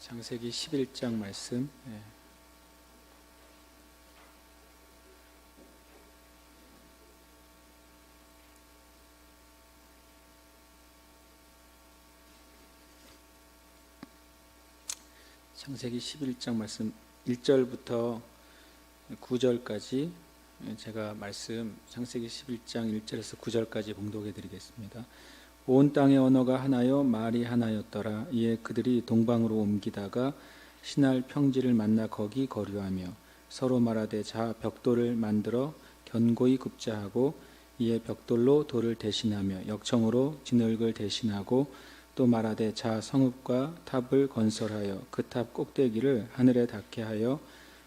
창세기 11장 말씀. 창세기 11장 말씀 1절부터 9절까지 제가 말씀 창세기 11장 1절에서 9절까지 봉독해 드리겠습니다. 온 땅의 언어가 하나요 말이 하나였더라. 이에 그들이 동방으로 옮기다가 신할 평지를 만나 거기 거류하며 서로 말하되 자 벽돌을 만들어 견고히 굽자 하고 이에 벽돌로 돌을 대신하며 역청으로 진흙을 대신하고 또 말하되 자 성읍과 탑을 건설하여 그 탑 꼭대기를 하늘에 닿게 하여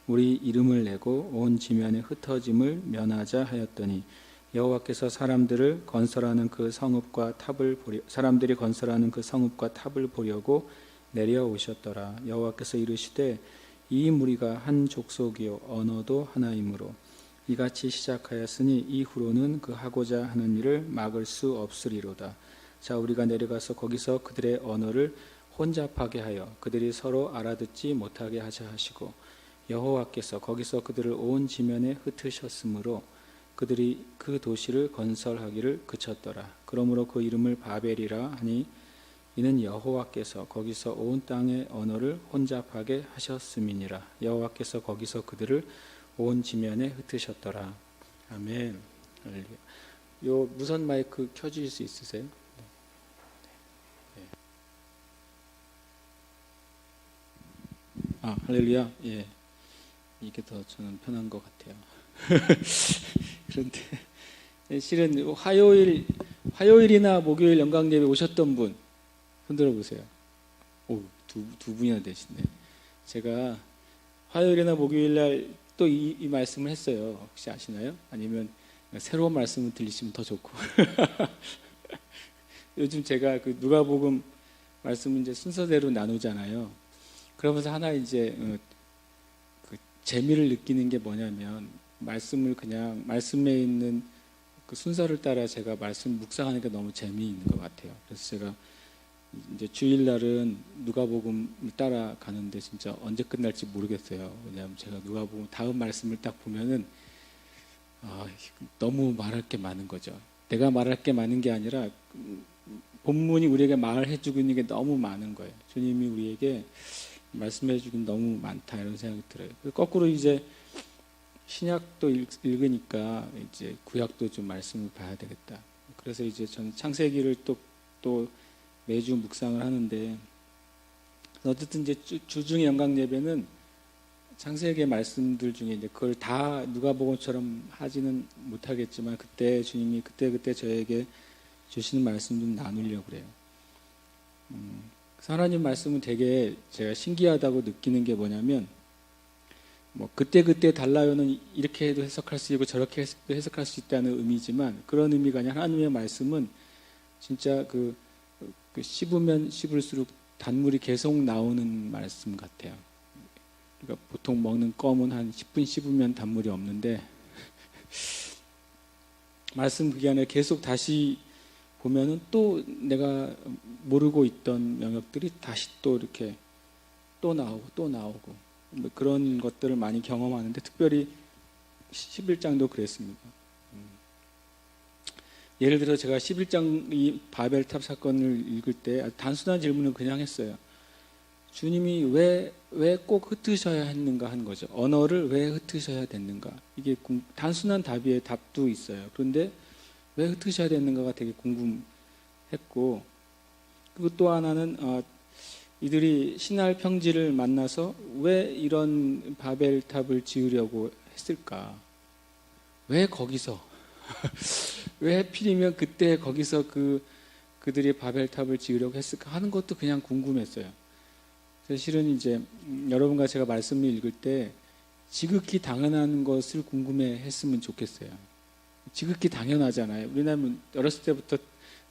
우리 이름을 내고 온 지면에 흩어짐을 면하자 하였더니 여호와께서 사람들이 건설하는 그 성읍과 탑을 보려고 내려오셨더라. 여호와께서 이르시되 이 무리가 한 족속이요 언어도 하나이므로 이같이 시작하였으니 이후로는 그 하고자 하는 일을 막을 수 없으리로다. 자 우리가 내려가서 거기서 그들의 언어를 혼잡하게 하여 그들이 서로 알아듣지 못하게 하자 하시고 여호와께서 거기서 그들을 온 지면에 흩으셨으므로 그들이 그 도시를 건설하기를 그쳤더라. 그러므로 그 이름을 바벨이라 하니 이는 여호와께서 거기서 온 땅의 언어를 혼잡하게 하셨음이니라. 여호와께서 거기서 그들을 온 지면에 흩으셨더라. 아멘. 할렐루야. 요 무선 마이크 켜주실 수 있으세요? 네. 할렐루야. 예, 이게 더 저는 편한 것 같아요. 그런데 실은 화요일이나 목요일 영광예배 오셨던 분 손들어 보세요. 두 분이나 되시네. 제가 화요일이나 목요일 날 또 이 말씀을 했어요. 혹시 아시나요? 아니면 새로운 말씀을 들리시면 더 좋고. 요즘 제가 그 누가복음 말씀을 이제 순서대로 나누잖아요. 그러면서 하나 이제 그 재미를 느끼는 게 뭐냐면 말씀을 그냥 말씀에 있는 그 순서를 따라 제가 말씀 묵상하니까 너무 재미있는 것 같아요. 그래서 제가 이제 주일날은 누가복음을 따라가는데 진짜 언제 끝날지 모르겠어요. 왜냐하면 제가 누가복음 다음 말씀을 딱 보면은 너무 말할 게 많은 거죠. 내가 말할 게 많은 게 아니라 본문이 우리에게 말해주고 있는 게 너무 많은 거예요. 주님이 우리에게 말씀해주긴 너무 많다 이런 생각이 들어요. 거꾸로 이제 신약도 읽으니까 이제 구약도 좀 말씀을 봐야 되겠다. 그래서 이제 저는 창세기를 또 매주 묵상을 하는데 어쨌든 이제 주중의 영광 예배는 창세기의 말씀들 중에 이제 그걸 다 누가복음처럼 하지는 못하겠지만 그때 주님이 그때 저에게 주시는 말씀 좀 나누려고 그래요. 하나님 말씀은 되게 제가 신기하다고 느끼는 게 뭐냐면 뭐 그때 달라요는 이렇게 해도 해석할 수 있고 저렇게 해석할 수 있다는 의미지만 그런 의미가 아니라 하나님의 말씀은 진짜 그 씹으면 씹을수록 단물이 계속 나오는 말씀 같아요. 그러니까 보통 먹는 껌은 한 10분 씹으면 단물이 없는데 말씀 그게 아니라 계속 다시 보면은 또 내가 모르고 있던 영역들이 다시 또 이렇게 또 나오고 뭐 그런 것들을 많이 경험하는데 특별히 11장도 그랬습니다. 예를 들어 제가 11장 이 바벨탑 사건을 읽을 때 단순한 질문을 그냥 했어요. 주님이 왜 꼭 흩으셔야 했는가 한 거죠. 언어를 왜 흩으셔야 됐는가. 이게 단순한 답도 있어요. 그런데 왜 흩으셔야 됐는가가 되게 궁금했고 그리고 또 하나는 이들이 신할 평지를 만나서 왜 이런 바벨탑을 지으려고 했을까? 왜 거기서? 왜 하필이면 그때 거기서 그들이 바벨탑을 지으려고 했을까 하는 것도 그냥 궁금했어요. 실은 이제 여러분과 제가 말씀을 읽을 때 지극히 당연한 것을 궁금해 했으면 좋겠어요. 지극히 당연하잖아요. 우리나라는 어렸을 때부터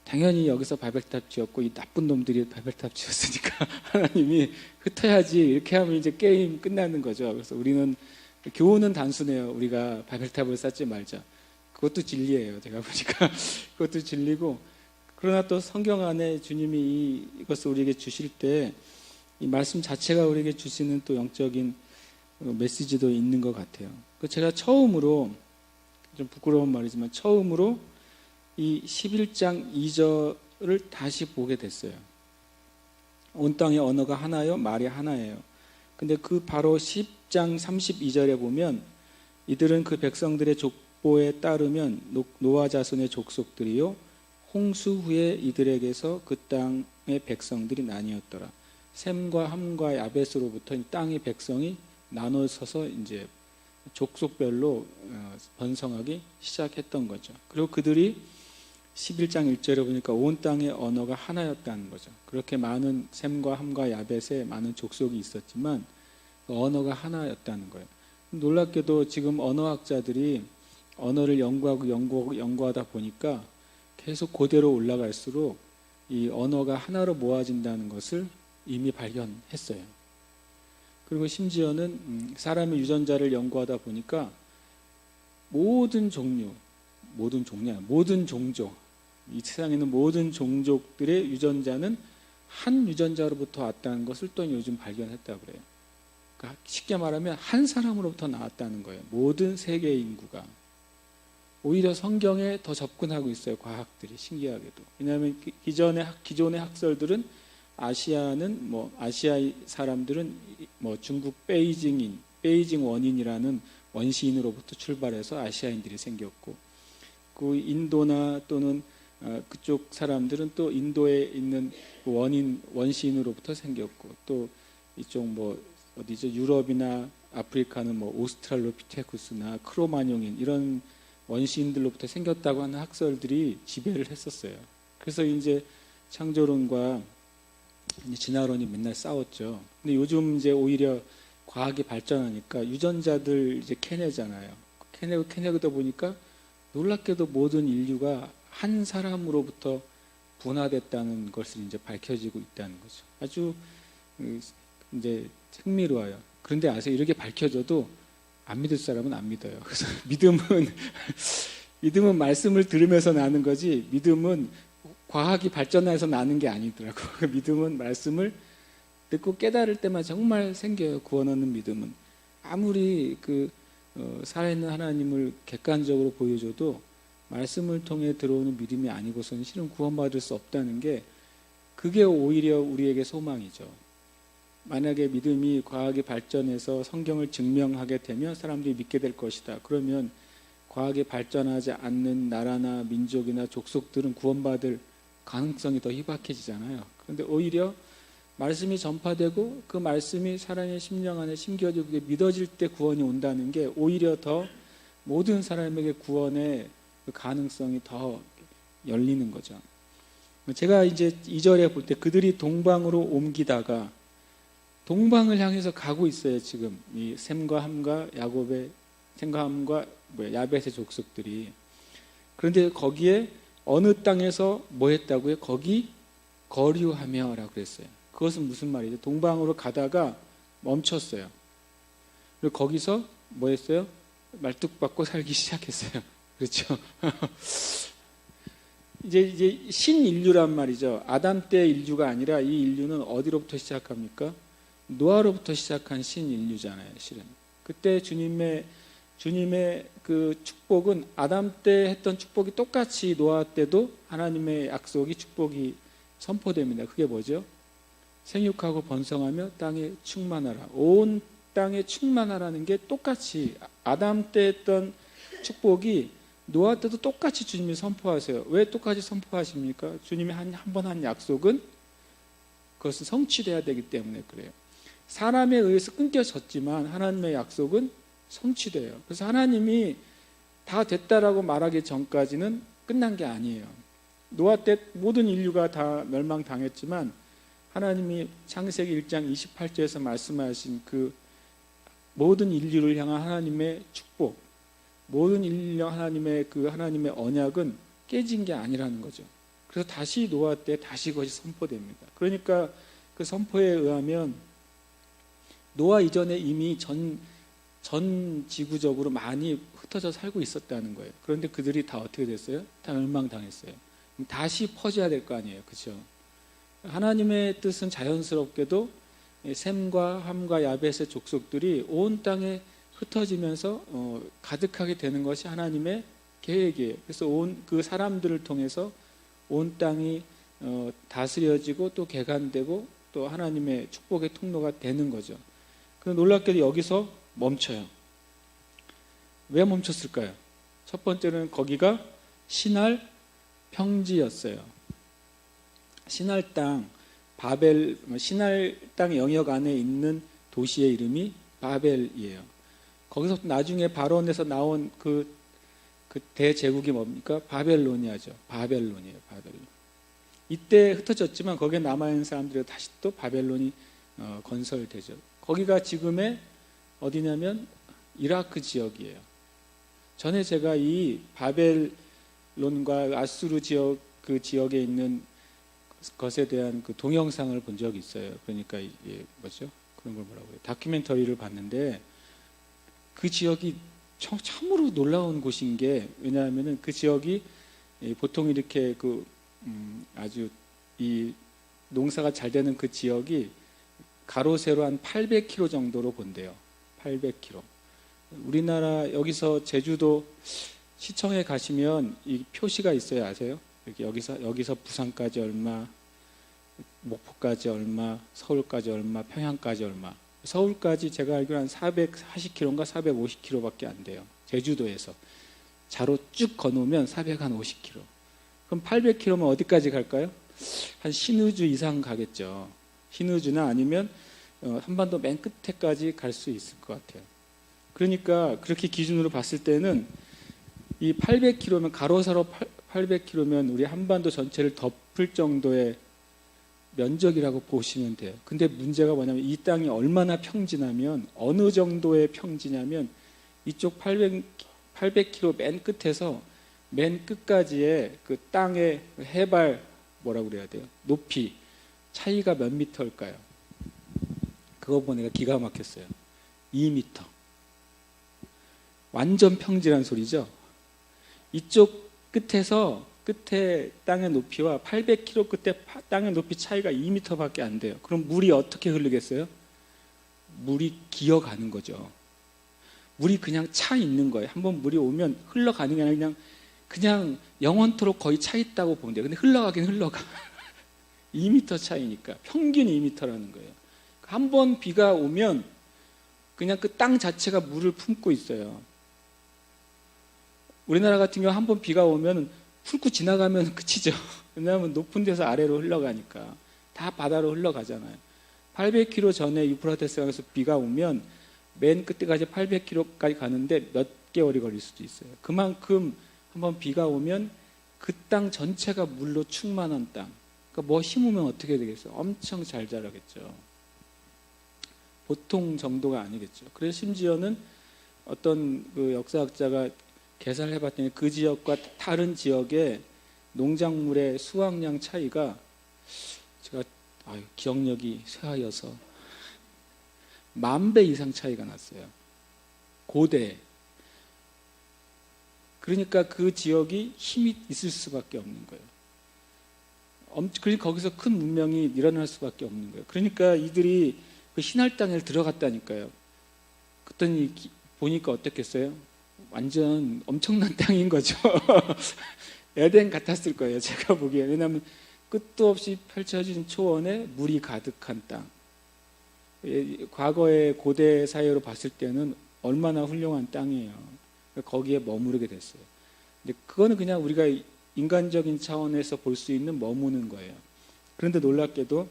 당연히 여기서 바벨탑 지었고 이 나쁜 놈들이 바벨탑 지었으니까 하나님이 흩어야지 이렇게 하면 이제 게임 끝나는 거죠. 그래서 우리는 교훈은 단순해요. 우리가 바벨탑을 쌓지 말자. 그것도 진리예요. 제가 보니까 그것도 진리고 그러나 또 성경 안에 주님이 이것을 우리에게 주실 때 이 말씀 자체가 우리에게 주시는 또 영적인 메시지도 있는 것 같아요. 제가 처음으로, 좀 부끄러운 말이지만 처음으로 이 11장 2절을 다시 보게 됐어요. 온 땅의 언어가 하나요? 말이 하나예요. 근데 그 바로 10장 32절에 보면 이들은 그 백성들의 족보에 따르면 노아 자손의 족속들이요 홍수 후에 이들에게서 그 땅의 백성들이 나뉘었더라. 셈과 함과 야벳으로부터 땅의 백성이 나눠서서 이제 족속별로 번성하기 시작했던 거죠. 그리고 그들이 11장 1절에 보니까 온 땅의 언어가 하나였다는 거죠. 그렇게 많은 셈과 함과 야벳에 많은 족속이 있었지만 그 언어가 하나였다는 거예요. 놀랍게도 지금 언어학자들이 언어를 연구하다 보니까 계속 고대로 올라갈수록 이 언어가 하나로 모아진다는 것을 이미 발견했어요. 그리고 심지어는 사람의 유전자를 연구하다 보니까 모든 종족, 이 세상에 있는 모든 종족들의 유전자는 한 유전자로부터 왔다는 것을 또 요즘 발견했다고 그래요. 그러니까 쉽게 말하면 한 사람으로부터 나왔다는 거예요. 모든 세계 인구가. 오히려 성경에 더 접근하고 있어요. 과학들이 신기하게도. 왜냐하면 기존의 학설들은 아시아 사람들은 중국 베이징 원인이라는 원시인으로부터 출발해서 아시아인들이 생겼고, 그 인도나 또는 그쪽 사람들은 또 인도에 있는 원시인으로부터 생겼고, 또 이쪽 유럽이나 아프리카는 오스트랄로피테쿠스나 크로마뇽인 이런 원시인들로부터 생겼다고 하는 학설들이 지배를 했었어요. 그래서 이제 창조론과 진화론이 맨날 싸웠죠. 근데 요즘 이제 오히려 과학이 발전하니까 유전자들 이제 캐내잖아요. 캐내다 보니까 놀랍게도 모든 인류가 한 사람으로부터 분화됐다는 것을 이제 밝혀지고 있다는 거죠. 아주 이제 흥미로워요. 그런데 아세요? 이렇게 밝혀져도 안 믿을 사람은 안 믿어요. 그래서 믿음은 말씀을 들으면서 나는 거지, 믿음은 과학이 발전해서 나는 게 아니더라고요. 믿음은 말씀을 듣고 깨달을 때만 정말 생겨요. 구원 얻는 믿음은. 아무리 살아있는 하나님을 객관적으로 보여줘도 말씀을 통해 들어오는 믿음이 아니고서는 실은 구원받을 수 없다는 게, 그게 오히려 우리에게 소망이죠. 만약에 믿음이 과학이 발전해서 성경을 증명하게 되면 사람들이 믿게 될 것이다. 그러면 과학이 발전하지 않는 나라나 민족이나 족속들은 구원받을 가능성이 더 희박해지잖아요. 그런데 오히려 말씀이 전파되고 그 말씀이 사람의 심령 안에 심겨지고 그게 믿어질 때 구원이 온다는 게 오히려 더 모든 사람에게 구원의 그 가능성이 더 열리는 거죠. 제가 이제 2절에 볼 때 그들이 동방으로 옮기다가, 동방을 향해서 가고 있어요. 지금 이 셈과 함과 야벳의 족속들이. 그런데 거기에 어느 땅에서 뭐 했다고요? 거기 거류하며 라고 그랬어요. 그것은 무슨 말이죠? 동방으로 가다가 멈췄어요. 그리고 거기서 뭐 했어요? 말뚝박고 살기 시작했어요. 그렇죠? 이제 신인류란 말이죠. 아담 때 인류가 아니라 이 인류는 어디로부터 시작합니까? 노아로부터 시작한 신인류잖아요, 실은. 그때 주님의 그 축복은 아담 때 했던 축복이 똑같이 노아 때도 하나님의 약속이, 축복이 선포됩니다. 그게 뭐죠? 생육하고 번성하며 땅에 충만하라. 온 땅에 충만하라는 게 똑같이 아담 때 했던 축복이 노아 때도 똑같이 주님이 선포하세요. 왜 똑같이 선포하십니까? 주님이 한 번 한 약속은 그것은 성취돼야 되기 때문에 그래요. 사람에 의해서 끊겨졌지만 하나님의 약속은 성취돼요. 그래서 하나님이 다 됐다라고 말하기 전까지는 끝난 게 아니에요. 노아 때 모든 인류가 다 멸망당했지만 하나님이 창세기 1장 28절에서 말씀하신 그 모든 인류를 향한 하나님의 축복, 모든 인류 하나님의 언약은 깨진 게 아니라는 거죠. 그래서 다시 노아 때 다시 그것이 선포됩니다. 그러니까 그 선포에 의하면 노아 이전에 이미 전 지구적으로 많이 흩어져 살고 있었다는 거예요. 그런데 그들이 다 어떻게 됐어요? 다 멸망당했어요. 다시 퍼져야 될 거 아니에요. 그렇죠? 하나님의 뜻은 자연스럽게도 셈과 함과 야벳의 족속들이 온 땅에 흩어지면서 가득하게 되는 것이 하나님의 계획이에요. 그래서 온 그 사람들을 통해서 온 땅이 다스려지고 또 개간되고 또 하나님의 축복의 통로가 되는 거죠. 그 놀랍게도 여기서 멈춰요. 왜 멈췄을까요? 첫 번째는 거기가 시날 평지였어요. 시날 땅, 바벨, 시날 땅 영역 안에 있는 도시의 이름이 바벨이에요. 거기서 나중에 바론에서 나온 그 대제국이 뭡니까? 바벨로니아죠. 바벨론이에요. 바벨론. 이때 흩어졌지만 거기에 남아있는 사람들이 다시 또 바벨론이 건설되죠. 거기가 지금의 어디냐면 이라크 지역이에요. 전에 제가 이 바벨론과 아수르 지역 그 지역에 있는 것에 대한 그 동영상을 본 적이 있어요. 그러니까 이게 뭐죠? 그런 걸 뭐라고 해요? 다큐멘터리를 봤는데 그 지역이 참으로 놀라운 곳인 게 왜냐하면은 그 지역이 보통 이렇게 아주 이 농사가 잘 되는 그 지역이 가로 세로 한 800km 정도로 본대요. 800km. 우리나라 여기서 제주도 시청에 가시면 이 표시가 있어요. 아세요? 이렇게 여기서 부산까지 얼마, 목포까지 얼마, 서울까지 얼마, 평양까지 얼마. 서울까지 제가 알기로 한 440km인가 450km밖에 안 돼요. 제주도에서. 자로 쭉 거놓으면 450km. 그럼 800km면 어디까지 갈까요? 한 신의주 이상 가겠죠. 신의주나 아니면 한반도 맨 끝에까지 갈 수 있을 것 같아요. 그러니까 그렇게 기준으로 봤을 때는 이 800km면 가로세로 800km면 우리 한반도 전체를 덮을 정도의 면적이라고 보시면 돼요. 근데 문제가 뭐냐면 이 땅이 얼마나 평지냐면 어느 정도의 평지냐면 이쪽 800km 맨 끝에서 맨 끝까지의 그 땅의 해발 뭐라고 그래야 돼요? 높이 차이가 몇 미터일까요? 그거 보니까 기가 막혔어요. 2미터. 완전 평지란 소리죠. 이쪽 끝에 땅의 높이와 800km 끝에 땅의 높이 차이가 2m밖에 안 돼요. 그럼 물이 어떻게 흐르겠어요? 물이 기어가는 거죠. 물이 그냥 차 있는 거예요. 한번 물이 오면 흘러가는 게 아니라 그냥 영원토록 거의 차 있다고 보면 돼요. 근데 흘러가긴 흘러가. 2m 차이니까. 평균 2m라는 거예요. 한 번 비가 오면 그냥 그 땅 자체가 물을 품고 있어요. 우리나라 같은 경우 한 번 비가 오면 훑고 지나가면 그치죠. 왜냐하면 높은 데서 아래로 흘러가니까. 다 바다로 흘러가잖아요. 800km 전에 유프라테스 강에서 비가 오면 맨 끝에까지 800km까지 가는데 몇 개월이 걸릴 수도 있어요. 그만큼 한번 비가 오면 그 땅 전체가 물로 충만한 땅. 그러니까 뭐 심으면 어떻게 되겠어요? 엄청 잘 자라겠죠. 보통 정도가 아니겠죠. 그래서 심지어는 어떤 그 역사학자가 계산을 해봤더니 그 지역과 다른 지역의 농작물의 수확량 차이가 제가 기억력이 쇠하여서 10,000배 이상 차이가 났어요. 고대. 그러니까 그 지역이 힘이 있을 수밖에 없는 거예요. 그러니까 거기서 큰 문명이 일어날 수밖에 없는 거예요. 그러니까 이들이 그 신할 땅에 들어갔다니까요. 그랬더니 보니까 어떻겠어요? 완전 엄청난 땅인 거죠. 에덴 같았을 거예요. 제가 보기에. 왜냐하면 끝도 없이 펼쳐진 초원에 물이 가득한 땅. 과거의 고대 사회로 봤을 때는 얼마나 훌륭한 땅이에요. 거기에 머무르게 됐어요. 근데 그거는 그냥 우리가 인간적인 차원에서 볼 수 있는 머무는 거예요. 그런데 놀랍게도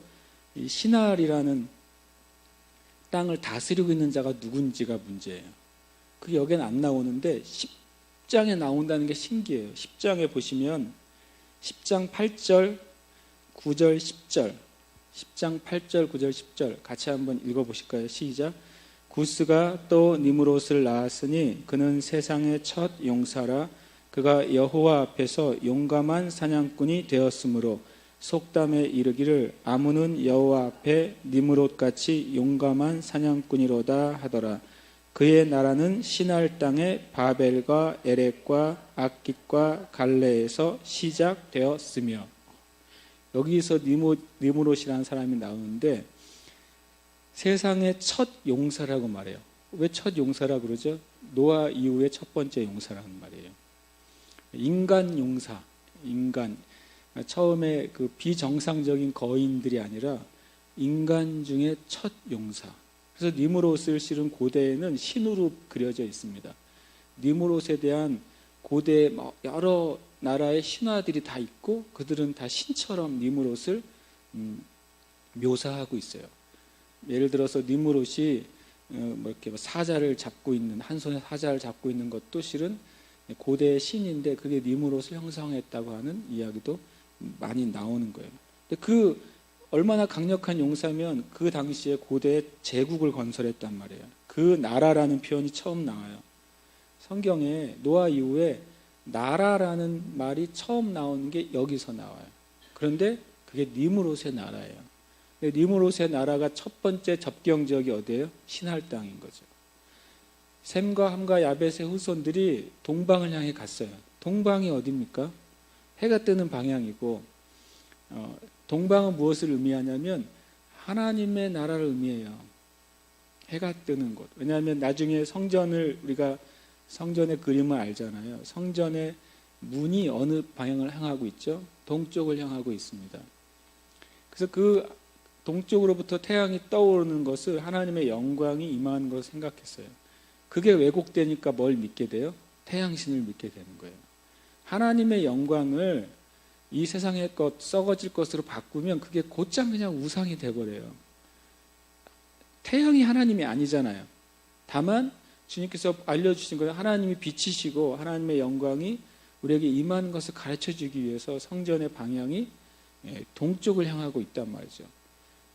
이 시날이라는 땅을 다스리고 있는 자가 누군지가 문제예요. 그게 여기는 안 나오는데 10장에 나온다는 게 신기해요. 10장에 보시면 10장 8절, 9절, 10절 10장 8절, 9절, 10절 같이 한번 읽어보실까요? 시작. 구스가 또 니므롯을 낳았으니 그는 세상의 첫 용사라. 그가 여호와 앞에서 용감한 사냥꾼이 되었으므로 속담에 이르기를 아문은 여호와 앞에 니므롯같이 용감한 사냥꾼이로다 하더라. 그의 나라는 시날 땅의 바벨과 에렉과 악깃과 갈레에서 시작되었으며. 여기서 니므롯이라는 사람이 나오는데 세상의 첫 용사라고 말해요. 왜 첫 용사라고 그러죠? 노아 이후의 첫 번째 용사라는 말이에요. 인간 용사, 인간. 처음에 그 비정상적인 거인들이 아니라 인간 중에 첫 용사. 그래서 니무롯을 실은 고대에는 신으로 그려져 있습니다. 니무롯에 대한 고대 여러 나라의 신화들이 다 있고 그들은 다 신처럼 니무롯을 묘사하고 있어요. 예를 들어서 니무롯이 이렇게 사자를 잡고 있는, 한 손에 사자를 잡고 있는 것도 실은 고대의 신인데 그게 니무롯을 형성했다고 하는 이야기도 많이 나오는 거예요. 근데 그 얼마나 강력한 용사면 그 당시에 고대에 제국을 건설했단 말이에요. 그 나라라는 표현이 처음 나와요. 성경에 노아 이후에 나라라는 말이 처음 나오는 게 여기서 나와요. 그런데 그게 니무롯의 나라예요. 니무롯의 나라가 첫 번째 접경지역이 어디예요? 신할 땅인 거죠. 셈과 함과 야벳의 후손들이 동방을 향해 갔어요. 동방이 어디입니까? 해가 뜨는 방향이고, 동방은 무엇을 의미하냐면 하나님의 나라를 의미해요. 해가 뜨는 곳. 왜냐하면 나중에 성전을 우리가 성전의 그림을 알잖아요. 성전의 문이 어느 방향을 향하고 있죠? 동쪽을 향하고 있습니다. 그래서 그 동쪽으로부터 태양이 떠오르는 것을 하나님의 영광이 임하는 것을 생각했어요. 그게 왜곡되니까 뭘 믿게 돼요? 태양신을 믿게 되는 거예요. 하나님의 영광을 이 세상의 것, 썩어질 것으로 바꾸면 그게 곧장 그냥 우상이 돼버려요. 태양이 하나님이 아니잖아요. 다만 주님께서 알려주신 것은 하나님이 빛이시고 하나님의 영광이 우리에게 임하는 것을 가르쳐주기 위해서 성전의 방향이 동쪽을 향하고 있단 말이죠.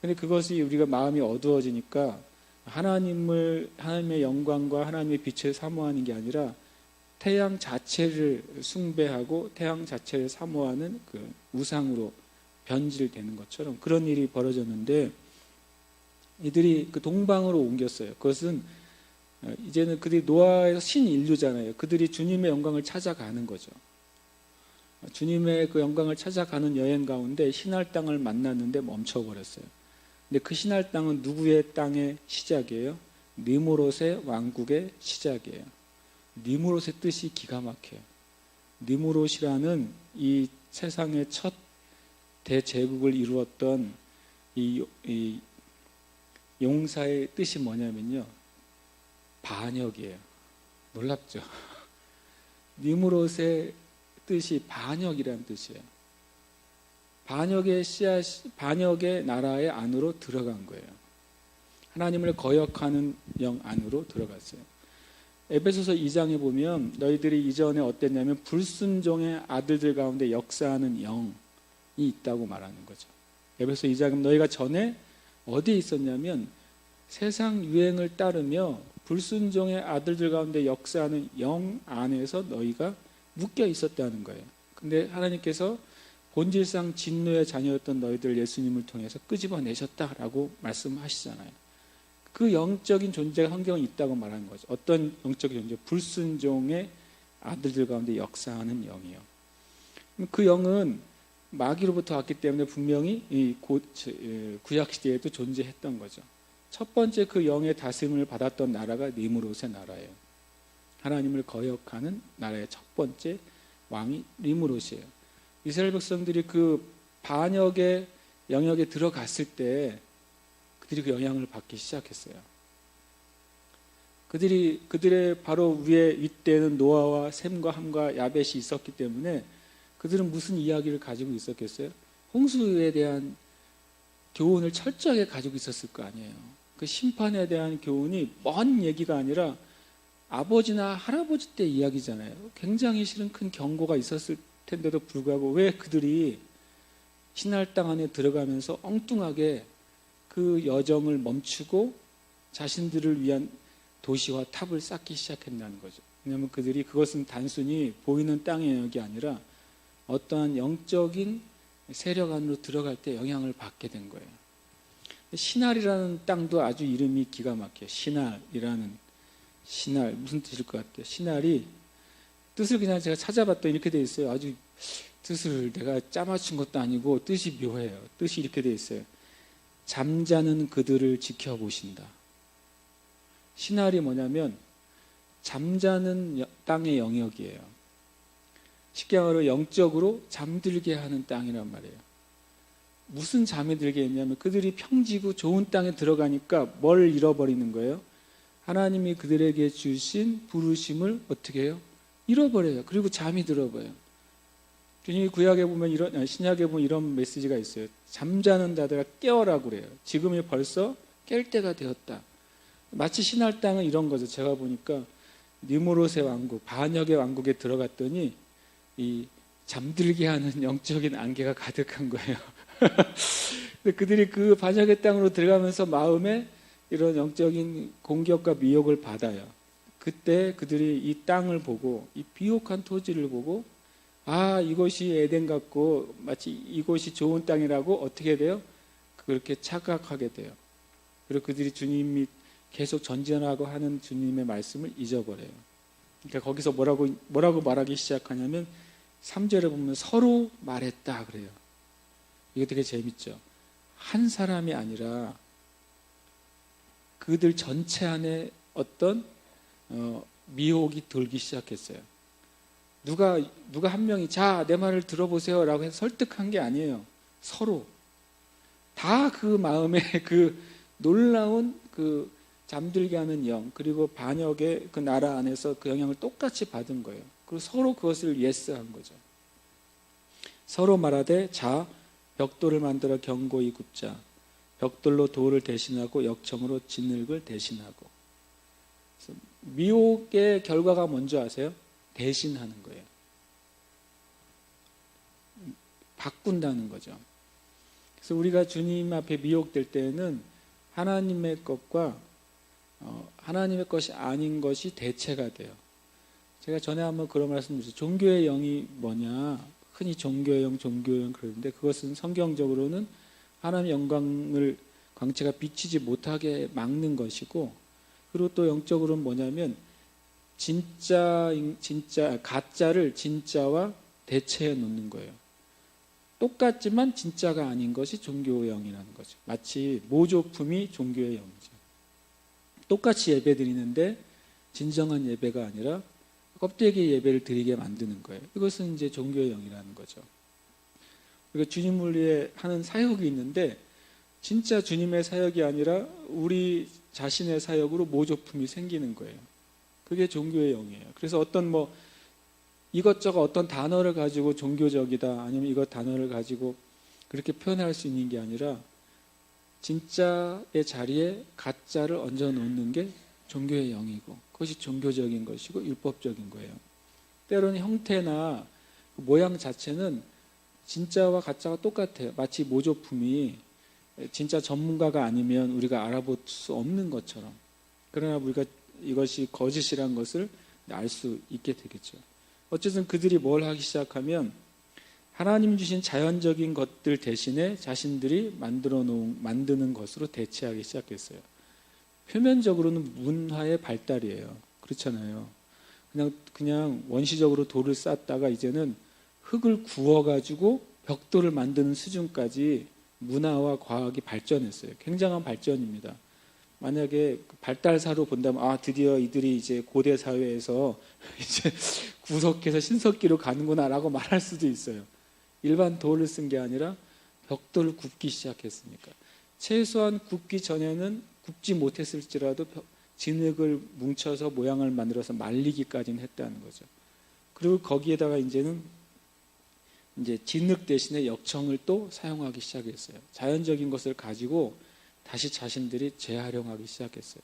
그런데 그것이 우리가 마음이 어두워지니까 하나님의 영광과 하나님의 빛을 사모하는 게 아니라 태양 자체를 숭배하고 태양 자체를 사모하는 그 우상으로 변질되는 것처럼 그런 일이 벌어졌는데 이들이 그 동방으로 옮겼어요. 그것은 이제는 그들이 노아에서 신인류잖아요. 그들이 주님의 영광을 찾아가는 거죠. 주님의 그 영광을 찾아가는 여행 가운데 신할 땅을 만났는데 멈춰버렸어요. 근데 그 신할 땅은 누구의 땅의 시작이에요? 니무롯의 왕국의 시작이에요. 니무롯의 뜻이 기가 막혀요. 니무롯이라는 이 세상의 첫 대제국을 이루었던 이 용사의 뜻이 뭐냐면요. 반역이에요. 놀랍죠? 니무롯의 뜻이 반역이라는 뜻이에요. 반역의 나라의 안으로 들어간 거예요. 하나님을 거역하는 영 안으로 들어갔어요. 에베소서 2장에 보면 너희들이 이전에 어땠냐면 불순종의 아들들 가운데 역사하는 영이 있다고 말하는 거죠. 에베소서 2장은 너희가 전에 어디에 있었냐면 세상 유행을 따르며 불순종의 아들들 가운데 역사하는 영 안에서 너희가 묶여 있었다는 거예요. 근데 하나님께서 본질상 진노의 자녀였던 너희들 예수님을 통해서 끄집어내셨다라고 말씀하시잖아요. 그 영적인 존재가 성경에 있다고 말하는 거죠. 어떤 영적인 존재? 불순종의 아들들 가운데 역사하는 영이요. 그 영은 마귀로부터 왔기 때문에 분명히 이 구약시대에도 존재했던 거죠. 첫 번째 그 영의 다스림을 받았던 나라가 니무롯의 나라예요. 하나님을 거역하는 나라의 첫 번째 왕이 니무롯이에요. 이스라엘 백성들이 그 반역의 영역에 들어갔을 때 그들이 그 영향을 받기 시작했어요. 그들의 바로 윗대에는 노아와 셈과 함과 야벳이 있었기 때문에 그들은 무슨 이야기를 가지고 있었겠어요? 홍수에 대한 교훈을 철저하게 가지고 있었을 거 아니에요. 그 심판에 대한 교훈이 먼 얘기가 아니라 아버지나 할아버지 때 이야기잖아요. 굉장히 실은 큰 경고가 있었을 텐데도 불구하고 왜 그들이 신할 땅 안에 들어가면서 엉뚱하게 그 여정을 멈추고 자신들을 위한 도시와 탑을 쌓기 시작했다는 거죠. 왜냐하면 그들이 그것은 단순히 보이는 땅의 영역이 아니라 어떠한 영적인 세력 안으로 들어갈 때 영향을 받게 된 거예요. 신할이라는 땅도 아주 이름이 기가 막혀요. 신할 무슨 뜻일 것 같아요? 신할이 뜻을 그냥 제가 찾아봤더니 이렇게 돼 있어요. 아주 뜻을 내가 짜맞춘 것도 아니고 뜻이 묘해요. 뜻이 이렇게 돼 있어요. 잠자는 그들을 지켜보신다. 신할이 뭐냐면 잠자는 땅의 영역이에요. 쉽게 말하면 영적으로 잠들게 하는 땅이란 말이에요. 무슨 잠이 들게 했냐면 그들이 평지고 좋은 땅에 들어가니까 뭘 잃어버리는 거예요? 하나님이 그들에게 주신 부르심을 어떻게 해요? 잃어버려요. 그리고 잠이 들어버려요. 주님이 구약에 보면 신약에 보면 이런 메시지가 있어요. 잠자는 자들아 깨어라고 그래요. 지금이 벌써 깰 때가 되었다. 마치 신할 땅은 이런 거죠. 제가 보니까 니무롯의 왕국, 반역의 왕국에 들어갔더니 이 잠들게 하는 영적인 안개가 가득한 거예요. 근데 그들이 그 반역의 땅으로 들어가면서 마음에 이런 영적인 공격과 미혹을 받아요. 그때 그들이 이 땅을 보고 이 비옥한 토지를 보고 아 이것이 에덴 같고 마치 이곳이 좋은 땅이라고 어떻게 돼요? 그렇게 착각하게 돼요. 그리고 그들이 주님이 계속 전진하고 하는 주님의 말씀을 잊어버려요. 그러니까 거기서 뭐라고 말하기 시작하냐면 3절에 보면 서로 말했다 그래요. 이거 되게 재밌죠. 한 사람이 아니라 그들 전체 안에 어떤 미혹이 돌기 시작했어요. 누가 한 명이 자, 내 말을 들어보세요 라고 해서 설득한 게 아니에요. 서로 다 그 마음에 그 놀라운 그 잠들게 하는 영 그리고 반역의 그 나라 안에서 그 영향을 똑같이 받은 거예요. 그리고 서로 그것을 예스한 거죠. 서로 말하되 자 벽돌을 만들어 견고히 굽자. 벽돌로 돌을 대신하고 역청으로 진흙을 대신하고. 미혹의 결과가 뭔지 아세요? 대신하는 거예요. 바꾼다는 거죠. 그래서 우리가 주님 앞에 미혹될 때에는 하나님의 것과 하나님의 것이 아닌 것이 대체가 돼요. 제가 전에 한번 그런 말씀 드렸어요. 종교의 영이 뭐냐? 흔히 종교의 영 그러는데 그것은 성경적으로는 하나님의 영광을 광채가 비치지 못하게 막는 것이고 그리고 또 영적으로는 뭐냐면 가짜를 진짜와 대체해 놓는 거예요. 똑같지만 진짜가 아닌 것이 종교의 영이라는 거죠. 마치 모조품이 종교의 영이죠. 똑같이 예배 드리는데 진정한 예배가 아니라 껍데기 예배를 드리게 만드는 거예요. 이것은 이제 종교의 영이라는 거죠. 그러니까 주님을 위해 하는 사역이 있는데 진짜 주님의 사역이 아니라 우리 자신의 사역으로 모조품이 생기는 거예요. 그게 종교의 영이에요. 그래서 어떤 이것저것 어떤 단어를 가지고 종교적이다 아니면 이것 단어를 가지고 그렇게 표현할 수 있는 게 아니라 진짜의 자리에 가짜를 얹어 놓는 게 종교의 영이고 그것이 종교적인 것이고 율법적인 거예요. 때로는 형태나 모양 자체는 진짜와 가짜가 똑같아요. 마치 모조품이 진짜 전문가가 아니면 우리가 알아볼 수 없는 것처럼. 그러나 우리가 이것이 거짓이란 것을 알 수 있게 되겠죠. 어쨌든 그들이 뭘 하기 시작하면 하나님 주신 자연적인 것들 대신에 자신들이 만드는 것으로 대체하기 시작했어요. 표면적으로는 문화의 발달이에요. 그렇잖아요. 그냥 원시적으로 돌을 쌓다가 이제는 흙을 구워가지고 벽돌을 만드는 수준까지 문화와 과학이 발전했어요. 굉장한 발전입니다. 만약에 발달사로 본다면 드디어 이들이 이제 고대 사회에서 이제 구석해서 신석기로 가는구나라고 말할 수도 있어요. 일반 돌을 쓴 게 아니라 벽돌을 굽기 시작했으니까. 최소한 굽기 전에는 굽지 못했을지라도 진흙을 뭉쳐서 모양을 만들어서 말리기까지는 했다는 거죠. 그리고 거기에다가 이제는 이제 진흙 대신에 역청을 또 사용하기 시작했어요. 자연적인 것을 가지고 다시 자신들이 재활용하기 시작했어요.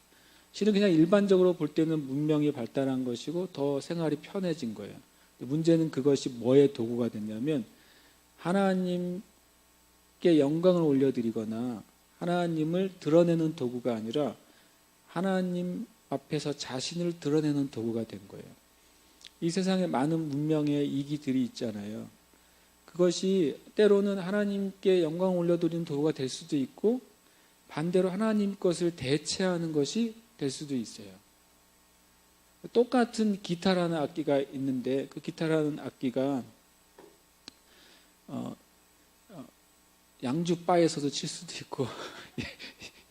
실은 그냥 일반적으로 볼 때는 문명이 발달한 것이고 더 생활이 편해진 거예요. 문제는 그것이 뭐의 도구가 됐냐면 하나님께 영광을 올려드리거나 하나님을 드러내는 도구가 아니라 하나님 앞에서 자신을 드러내는 도구가 된 거예요. 이 세상에 많은 문명의 이기들이 있잖아요. 그것이 때로는 하나님께 영광을 올려드리는 도구가 될 수도 있고 반대로 하나님 것을 대체하는 것이 될 수도 있어요. 똑같은 기타라는 악기가 있는데 그 기타라는 악기가 양주바에서도 칠 수도 있고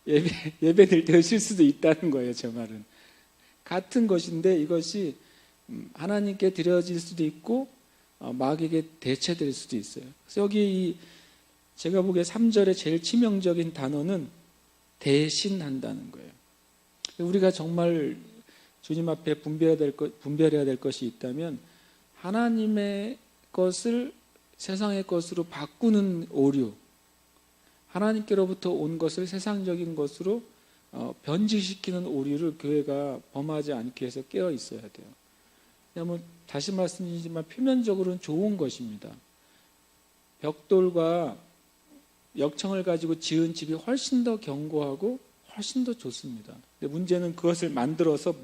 예배 드릴 때 칠 수도 있다는 거예요. 제 말은 같은 것인데 이것이 하나님께 드려질 수도 있고 마귀에게 대체될 수도 있어요. 그래서 여기 제가 보기에 3절의 제일 치명적인 단어는 대신한다는 거예요. 우리가 정말 주님 앞에 분별해야 될 것이 있다면 하나님의 것을 세상의 것으로 바꾸는 오류, 하나님께로부터 온 것을 세상적인 것으로 변질시키는 오류를 교회가 범하지 않기 위해서 깨어 있어야 돼요. 왜냐하면 다시 말씀드리지만 표면적으로는 좋은 것입니다. 벽돌과 역청을 가지고 지은 집이 훨씬 더 견고하고 훨씬 더 좋습니다. 근데 문제는 그것을 만들어서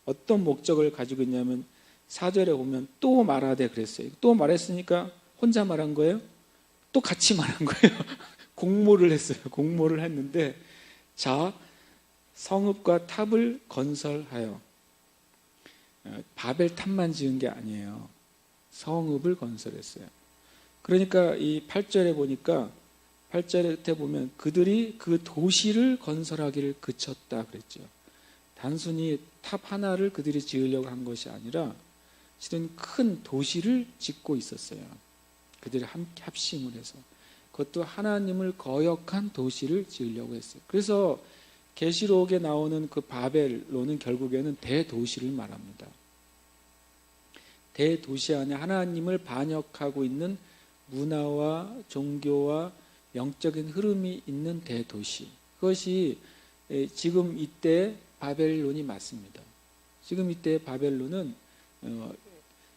어떤 목적을 가지고 있냐면 4절에 보면 또 말하되 그랬어요. 또 말했으니까 혼자 말한 거예요? 또 같이 말한 거예요. 공모를 했어요. 공모를 했는데 자, 성읍과 탑을 건설하여 바벨 탑만 지은 게 아니에요. 성읍을 건설했어요. 그러니까 이 8절에 보니까 8절에 보면 그들이 그 도시를 건설하기를 그쳤다 그랬죠. 단순히 탑 하나를 그들이 지으려고 한 것이 아니라 실은 큰 도시를 짓고 있었어요. 그들이 함께 합심을 해서 그것도 하나님을 거역한 도시를 지으려고 했어요. 그래서 계시록에 나오는 그 바벨론은 결국에는 대도시를 말합니다. 대도시 안에 하나님을 반역하고 있는 문화와 종교와 영적인 흐름이 있는 대도시. 그것이 지금 이때 바벨론이 맞습니다. 지금 이때 바벨론은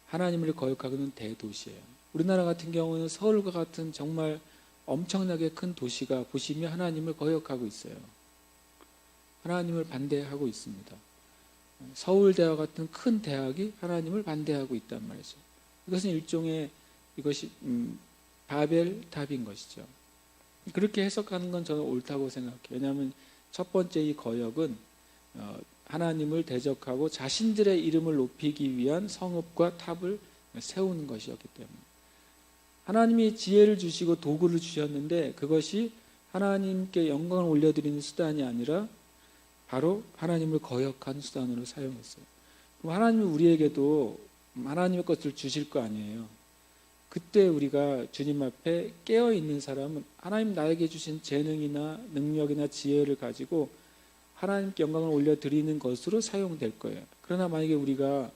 하나님을 거역하고 있는 대도시예요. 우리나라 같은 경우는 서울과 같은 정말 엄청나게 큰 도시가 보시면 하나님을 거역하고 있어요. 하나님을 반대하고 있습니다. 서울대와 같은 큰 대학이 하나님을 반대하고 있단 말이죠. 이것은 일종의 이것이 바벨탑인 것이죠. 그렇게 해석하는 건 저는 옳다고 생각해요. 왜냐하면 첫 번째 이 거역은 하나님을 대적하고 자신들의 이름을 높이기 위한 성읍과 탑을 세우는 것이었기 때문에 하나님이 지혜를 주시고 도구를 주셨는데 그것이 하나님께 영광을 올려드리는 수단이 아니라 바로 하나님을 거역한 수단으로 사용했어요. 그럼 하나님이 우리에게도 하나님의 것을 주실 거 아니에요. 그때 우리가 주님 앞에 깨어있는 사람은 하나님 나에게 주신 재능이나 능력이나 지혜를 가지고 하나님께 영광을 올려드리는 것으로 사용될 거예요. 그러나 만약에 우리가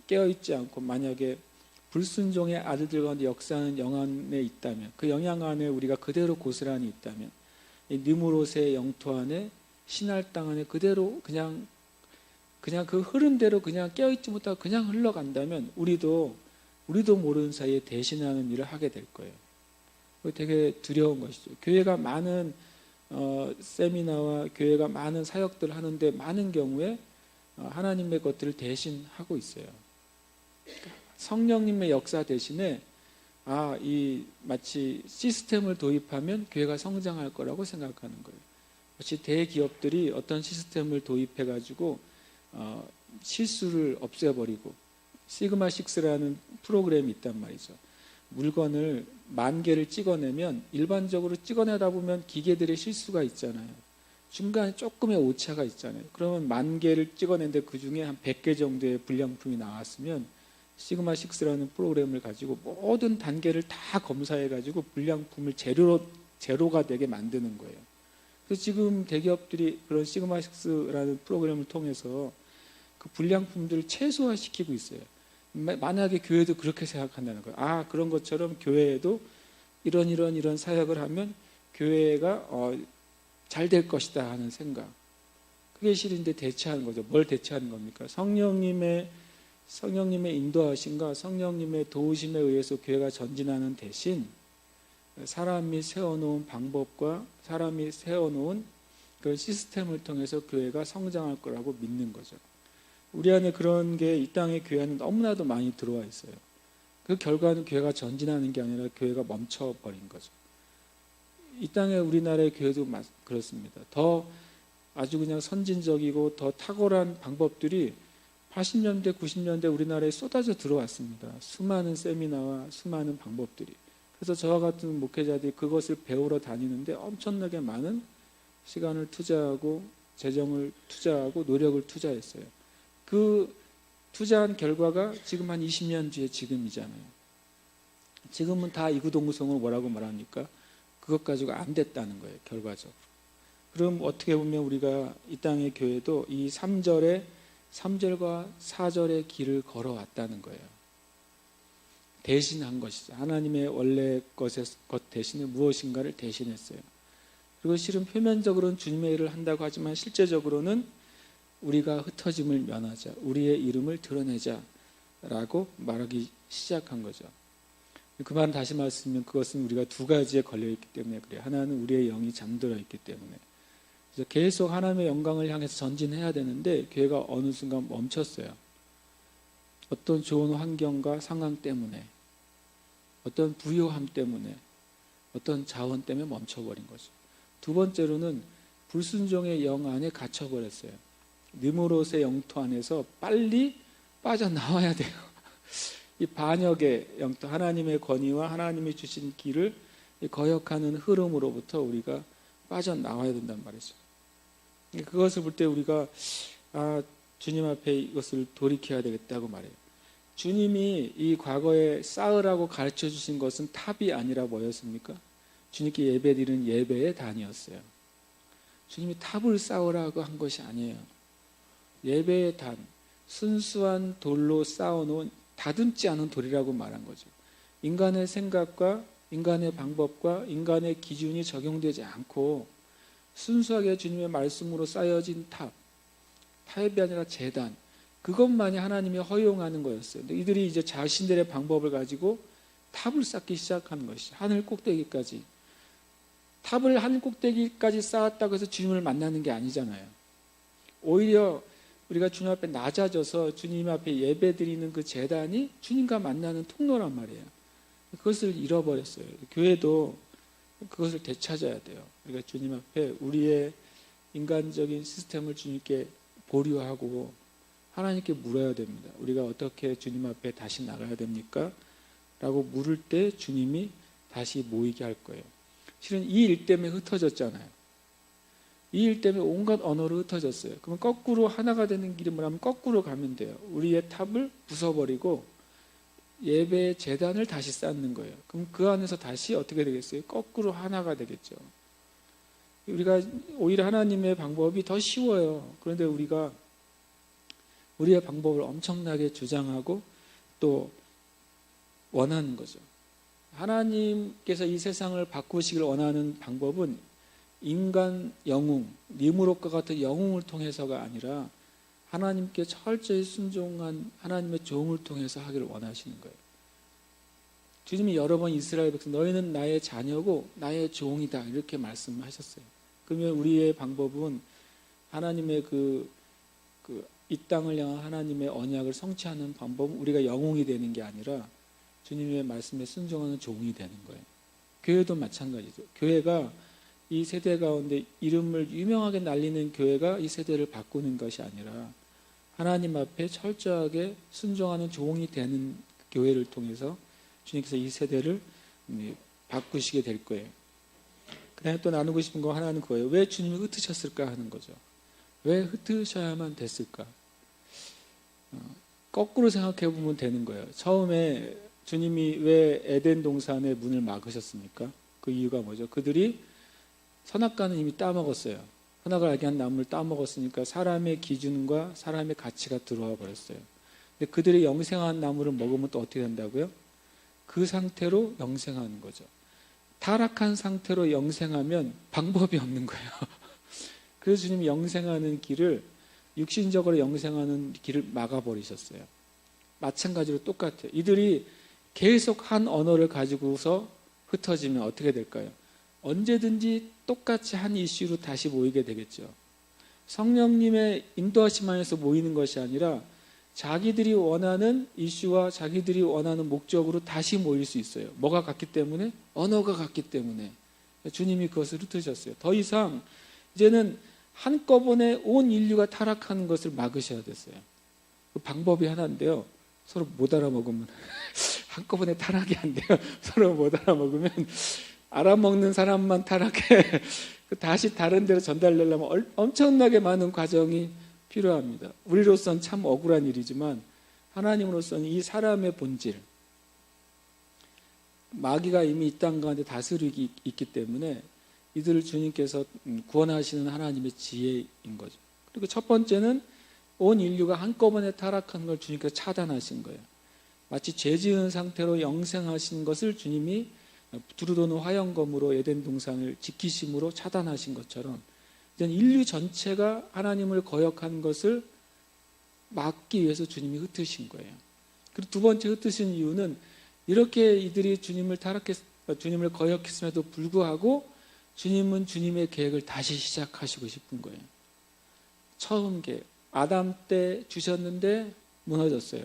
깨어있지 않고 만약에 불순종의 아들들 가운데 역사하는 영안에 있다면 그 영향 안에 우리가 그대로 고스란히 있다면 이 느무롯의 영토 안에 신할 땅 안에 그대로 그냥 그 흐름대로 그냥 깨어있지 못하고 그냥 흘러간다면 우리도 모르는 사이에 대신하는 일을 하게 될 거예요. 되게 두려운 것이죠. 교회가 많은 세미나와 교회가 많은 사역들을 하는데 많은 경우에 하나님의 것들을 대신하고 있어요. 성령님의 역사 대신에 마치 시스템을 도입하면 교회가 성장할 거라고 생각하는 거예요. 마치 대기업들이 어떤 시스템을 도입해가지고 실수를 없애버리고 시그마 6라는 프로그램이 있단 말이죠. 물건을 10,000개를 찍어내면 일반적으로 찍어내다 보면 기계들의 실수가 있잖아요. 중간에 조금의 오차가 있잖아요. 그러면 10,000개를 찍어낸데 그중에 한 100개 정도의 불량품이 나왔으면 시그마 6라는 프로그램을 가지고 모든 단계를 다 검사해가지고 불량품을 제로가 되게 만드는 거예요. 그래서 지금 대기업들이 그런 시그마 6라는 프로그램을 통해서 그 불량품들을 최소화시키고 있어요. 만약에 교회도 그렇게 생각한다는 거예요. 그런 것처럼 교회에도 이런 사역을 하면 교회가 잘 될 것이다 하는 생각. 그게 실인데 대체하는 거죠. 뭘 대체하는 겁니까? 성령님의 인도하심과 성령님의 도우심에 의해서 교회가 전진하는 대신 사람이 세워놓은 방법과 사람이 세워놓은 그 시스템을 통해서 교회가 성장할 거라고 믿는 거죠. 우리 안에 그런 게 이 땅의 교회 안에 너무나도 많이 들어와 있어요. 그 결과는 교회가 전진하는 게 아니라 교회가 멈춰버린 거죠. 이 땅의 우리나라의 교회도 그렇습니다. 더 아주 그냥 선진적이고 더 탁월한 방법들이 80년대, 90년대 우리나라에 쏟아져 들어왔습니다. 수많은 세미나와 수많은 방법들이. 그래서 저와 같은 목회자들이 그것을 배우러 다니는데 엄청나게 많은 시간을 투자하고 재정을 투자하고 노력을 투자했어요. 그 투자한 결과가 지금 한 20년 뒤에 지금이잖아요. 지금은 다 이구동성으로 뭐라고 말합니까? 그것 가지고 안 됐다는 거예요, 결과적으로. 그럼 어떻게 보면 우리가 이 땅의 교회도 이 3절과 4절의 길을 걸어왔다는 거예요. 대신한 것이죠. 하나님의 원래 것 대신에 무엇인가를 대신했어요. 그리고 실은 표면적으로는 주님의 일을 한다고 하지만 실제적으로는 우리가 흩어짐을 면하자, 우리의 이름을 드러내자라고 말하기 시작한 거죠. 그 말은 다시 말씀드리면 그것은 우리가 두 가지에 걸려있기 때문에 그래요. 하나는 우리의 영이 잠들어 있기 때문에. 그래서 계속 하나님의 영광을 향해서 전진해야 되는데 교회가 어느 순간 멈췄어요. 어떤 좋은 환경과 상황 때문에, 어떤 부요함 때문에, 어떤 자원 때문에 멈춰버린 거죠. 두 번째로는 불순종의 영 안에 갇혀버렸어요. 느무롯의 영토 안에서 빨리 빠져나와야 돼요. 이 반역의 영토, 하나님의 권위와 하나님이 주신 길을 거역하는 흐름으로부터 우리가 빠져나와야 된단 말이죠. 그것을 볼 때 우리가 주님 앞에 이것을 돌이켜야 되겠다고 말해요. 주님이 이 과거에 쌓으라고 가르쳐 주신 것은 탑이 아니라 뭐였습니까? 주님께 예배드리는 예배의 단이었어요. 주님이 탑을 쌓으라고 한 것이 아니에요. 예배의 단, 순수한 돌로 쌓아놓은 다듬지 않은 돌이라고 말한 거죠. 인간의 생각과 인간의 방법과 인간의 기준이 적용되지 않고 순수하게 주님의 말씀으로 쌓여진 탑이 아니라 제단, 그것만이 하나님이 허용하는 거였어요. 근데 이들이 이제 자신들의 방법을 가지고 탑을 쌓기 시작한 것이 하늘 꼭대기까지. 탑을 하늘 꼭대기까지 쌓았다고 해서 주님을 만나는 게 아니잖아요. 오히려 우리가 주님 앞에 낮아져서 주님 앞에 예배 드리는 그 제단이 주님과 만나는 통로란 말이에요. 그것을 잃어버렸어요. 교회도 그것을 되찾아야 돼요. 우리가 주님 앞에 우리의 인간적인 시스템을 주님께 보류하고 하나님께 물어야 됩니다. 우리가 어떻게 주님 앞에 다시 나가야 됩니까? 라고 물을 때 주님이 다시 모이게 할 거예요. 실은 이 일 때문에 흩어졌잖아요. 이 일 때문에 온갖 언어로 흩어졌어요. 그럼 거꾸로 하나가 되는 길이 뭐냐면 거꾸로 가면 돼요. 우리의 탑을 부숴버리고 예배의 제단을 다시 쌓는 거예요. 그럼 그 안에서 다시 어떻게 되겠어요? 거꾸로 하나가 되겠죠. 우리가 오히려 하나님의 방법이 더 쉬워요. 그런데 우리가 우리의 방법을 엄청나게 주장하고 또 원하는 거죠. 하나님께서 이 세상을 바꾸시길 원하는 방법은 인간 영웅, 니무롯과 같은 영웅을 통해서가 아니라 하나님께 철저히 순종한 하나님의 종을 통해서 하기를 원하시는 거예요. 주님이 여러 번 이스라엘 백성 너희는 나의 자녀고 나의 종이다 이렇게 말씀하셨어요. 그러면 우리의 방법은 하나님의 이 땅을 향한 하나님의 언약을 성취하는 방법은 우리가 영웅이 되는 게 아니라 주님의 말씀에 순종하는 종이 되는 거예요. 교회도 마찬가지죠. 교회가 이 세대 가운데 이름을 유명하게 날리는 교회가 이 세대를 바꾸는 것이 아니라 하나님 앞에 철저하게 순종하는 종이 되는 교회를 통해서 주님께서 이 세대를 바꾸시게 될 거예요. 그 다음에 또 나누고 싶은 거 하나는 그거예요. 왜 주님이 흩으셨을까 하는 거죠. 왜 흩으셔야만 됐을까? 거꾸로 생각해 보면 되는 거예요. 처음에 주님이 왜 에덴 동산의 문을 막으셨습니까? 그 이유가 뭐죠? 그들이 선악과는 이미 따먹었어요. 선악을 알게 한 나무를 따먹었으니까 사람의 기준과 사람의 가치가 들어와 버렸어요. 근데 그들이 영생한 나무를 먹으면 또 어떻게 된다고요? 그 상태로 영생하는 거죠. 타락한 상태로 영생하면 방법이 없는 거예요. 그래서 주님이 영생하는 길을, 육신적으로 영생하는 길을 막아버리셨어요. 마찬가지로 똑같아요. 이들이 계속 한 언어를 가지고서 흩어지면 어떻게 될까요? 언제든지 똑같이 한 이슈로 다시 모이게 되겠죠. 성령님의 인도하심 안에서 모이는 것이 아니라 자기들이 원하는 이슈와 자기들이 원하는 목적으로 다시 모일 수 있어요. 뭐가 같기 때문에? 언어가 같기 때문에. 주님이 그것을 흩으셨어요. 더 이상 이제는 한꺼번에 온 인류가 타락하는 것을 막으셔야 됐어요. 그 방법이 하나인데요. 서로 못 알아먹으면 한꺼번에 타락이 안 돼요. 서로 못 알아먹으면 알아먹는 사람만 타락해. 다시 다른 데로 전달되려면 엄청나게 많은 과정이 필요합니다. 우리로서는 참 억울한 일이지만 하나님으로서는 이 사람의 본질, 마귀가 이미 이 땅 가운데 다스리고 있기 때문에 이들을 주님께서 구원하시는 하나님의 지혜인 거죠. 그리고 첫 번째는 온 인류가 한꺼번에 타락한 걸 주님께서 차단하신 거예요. 마치 죄 지은 상태로 영생하신 것을 주님이 두루도는 화영검으로 에덴 동산을 지키심으로 차단하신 것처럼 이제는 인류 전체가 하나님을 거역한 것을 막기 위해서 주님이 흩으신 거예요. 그리고 두 번째 흩으신 이유는 이렇게 이들이 주님을 거역했음에도 불구하고 주님은 주님의 계획을 다시 시작하시고 싶은 거예요. 처음 계획, 아담 때 주셨는데 무너졌어요.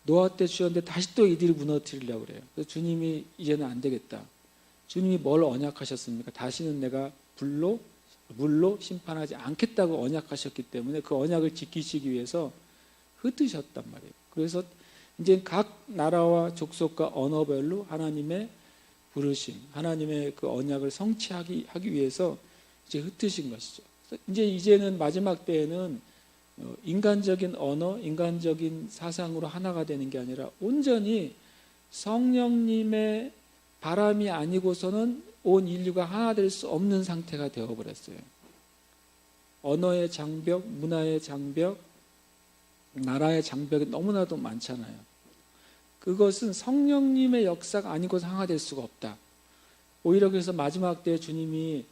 노아 때 주셨는데 다시 또 이들이 무너뜨리려고 그래요. 그래서 주님이 이제는 안 되겠다. 주님이 뭘 언약하셨습니까? 다시는 내가 물로 심판하지 않겠다고 언약하셨기 때문에 그 언약을 지키시기 위해서 흩으셨단 말이에요. 그래서 이제 각 나라와 족속과 언어별로 하나님의 부르심, 하나님의 그 언약을 성취하기 위해서 이제 흩으신 것이죠. 이제는 마지막 때에는 인간적인 언어, 인간적인 사상으로 하나가 되는 게 아니라 온전히 성령님의 바람이 아니고서는 온 인류가 하나 될 수 없는 상태가 되어버렸어요. 언어의 장벽, 문화의 장벽, 나라의 장벽이 너무나도 많잖아요. 그것은 성령님의 역사가 아니고서 하나 될 수가 없다. 오히려 그래서 마지막 때 주님이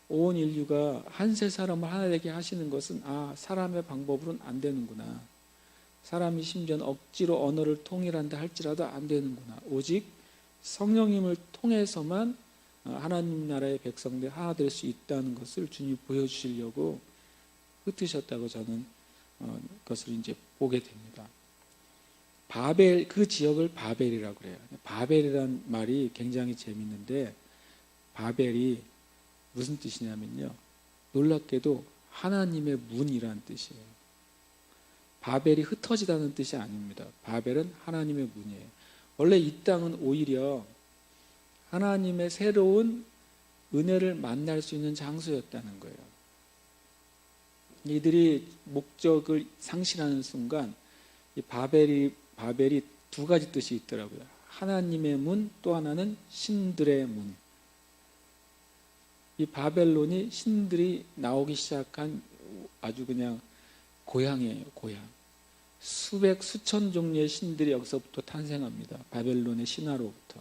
온 인류가 한 세 사람을 하나 되게 하시는 것은 사람의 방법으로는 안 되는구나. 사람이 심지어 억지로 언어를 통일한다 할지라도 안 되는구나. 오직 성령님을 통해서만 하나님 나라의 백성들 하나 될 수 있다는 것을 주님이 보여주시려고 흩으셨다고 저는 그것을 이제 보게 됩니다. 바벨, 그 지역을 바벨이라고 그래요. 바벨이란 말이 굉장히 재밌는데 바벨이 무슨 뜻이냐면요. 놀랍게도 하나님의 문이라는 뜻이에요. 바벨이 흩어지다는 뜻이 아닙니다. 바벨은 하나님의 문이에요. 원래 이 땅은 오히려 하나님의 새로운 은혜를 만날 수 있는 장소였다는 거예요. 이들이 목적을 상실하는 순간 이 바벨이 두 가지 뜻이 있더라고요. 하나님의 문, 또 하나는 신들의 문. 이 바벨론이 신들이 나오기 시작한 아주 그냥 고향이에요, 고향. 수천 종류의 신들이 여기서부터 탄생합니다. 바벨론의 신화로부터.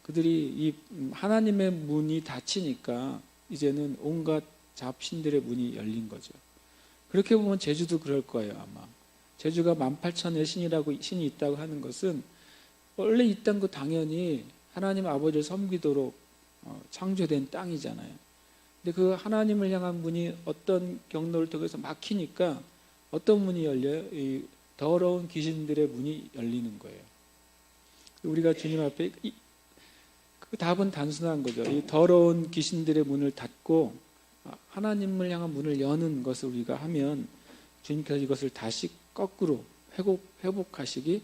그들이 이 하나님의 문이 닫히니까 이제는 온갖 잡신들의 문이 열린 거죠. 그렇게 보면 제주도 그럴 거예요, 아마. 제주가 18,000의 신이 있다고 하는 것은 원래 이 땅도 당연히 하나님 아버지를 섬기도록 창조된 땅이잖아요. 근데 그 하나님을 향한 문이 어떤 경로를 통해서 막히니까 어떤 문이 열려요? 이 더러운 귀신들의 문이 열리는 거예요. 우리가 주님 앞에 그 답은 단순한 거죠. 이 더러운 귀신들의 문을 닫고 하나님을 향한 문을 여는 것을 우리가 하면 주님께서 이것을 다시 거꾸로 회복하시기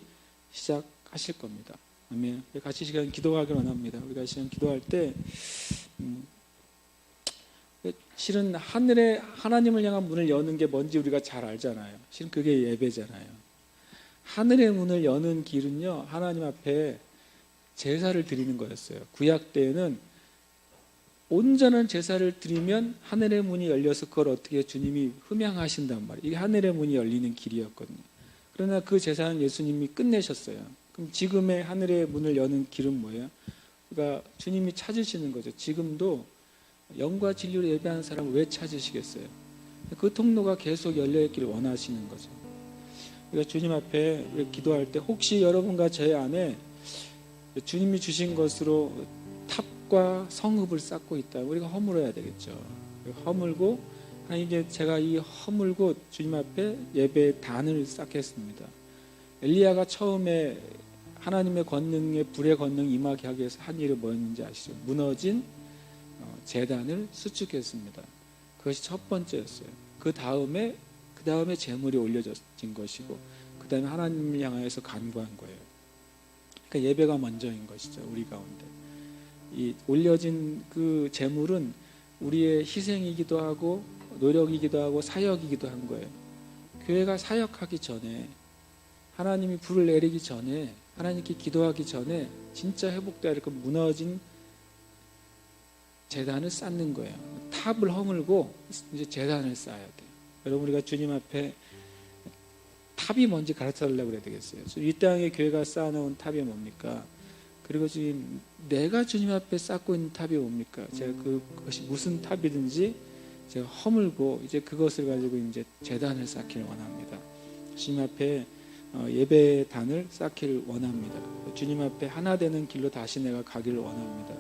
시작하실 겁니다. 아멘. 같이 시간 기도하기를 원합니다. 우리가 시간 기도할 때 실은 하늘에 하나님을 향한 문을 여는 게 뭔지 우리가 잘 알잖아요. 실은 그게 예배잖아요. 하늘의 문을 여는 길은요, 하나님 앞에 제사를 드리는 거였어요. 구약 때에는 온전한 제사를 드리면 하늘의 문이 열려서 그걸 어떻게 주님이 흠양하신단 말이에요. 이게 하늘의 문이 열리는 길이었거든요. 그러나 그 제사는 예수님이 끝내셨어요. 그럼 지금의 하늘의 문을 여는 길은 뭐예요? 그러니까 주님이 찾으시는 거죠. 지금도 영과 진리로 예배하는 사람을 왜 찾으시겠어요? 그 통로가 계속 열려있기를 원하시는 거죠. 우리가 주님 앞에 기도할 때 혹시 여러분과 제 안에 주님이 주신 것으로 탑과 성읍을 쌓고 있다. 우리가 허물어야 되겠죠. 허물고 하나님, 제가 이 허물고 주님 앞에 예배의 단을 쌓겠습니다. 엘리야가 처음에 하나님의 권능에 불의 권능 임하게 하기 위해서 한 일이 뭐였는지 아시죠? 무너진 제단을 수축했습니다. 그것이 첫 번째였어요. 그 다음에 제물이 올려진 것이고 그 다음에 하나님을 향하여서 간구한 거예요. 그러니까 예배가 먼저인 것이죠. 우리 가운데 이 올려진 그 제물은 우리의 희생이기도 하고 노력이기도 하고 사역이기도 한 거예요. 교회가 사역하기 전에, 하나님이 불을 내리기 전에, 하나님께 기도하기 전에 진짜 회복돼야 될 그 무너진 제단을 쌓는 거예요. 탑을 허물고 이제 제단을 쌓아야 돼요. 여러분, 우리가 주님 앞에 탑이 뭔지 가르쳐 달라고 그래야 되겠어요. 이 땅에 교회가 쌓아놓은 탑이 뭡니까? 그리고 지금 내가 주님 앞에 쌓고 있는 탑이 뭡니까? 제가 그것이 무슨 탑이든지 제가 허물고 이제 그것을 가지고 이제 제단을 쌓기를 원합니다. 주님 앞에 예배단을 쌓기를 원합니다. 주님 앞에 하나 되는 길로 다시 내가 가기를 원합니다.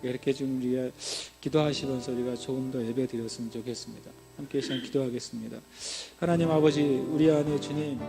이렇게 좀 우리가 기도하시면서 우리가 조금 더 예배 드렸으면 좋겠습니다. 함께 시간 기도하겠습니다. 하나님 아버지, 우리 안에 주님